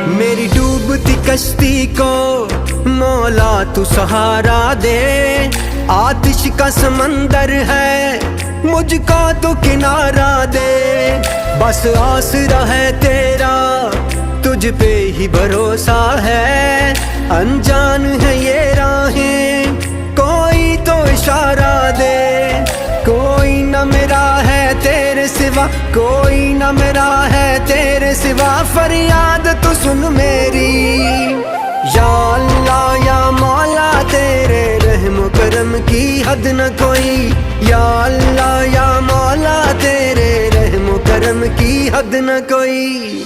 मेरी डूबती कश्ती को मौला तू सहारा दे। आतिश का समंदर है मुझको तो किनारा दे। बस आसरा है तेरा तुझ पे ही भरोसा है। अनजान है ये राहें कोई तो इशारा दे। कोई न मेरा है तेरे सिवा, कोई न मेरा है तेरे सिवा। फरियाद तू सुन मेरी या अल्लाह या मौला, तेरे रहम करम की हद न कोई। या अल्लाह या मौला, तेरे रहम करम की हद न कोई।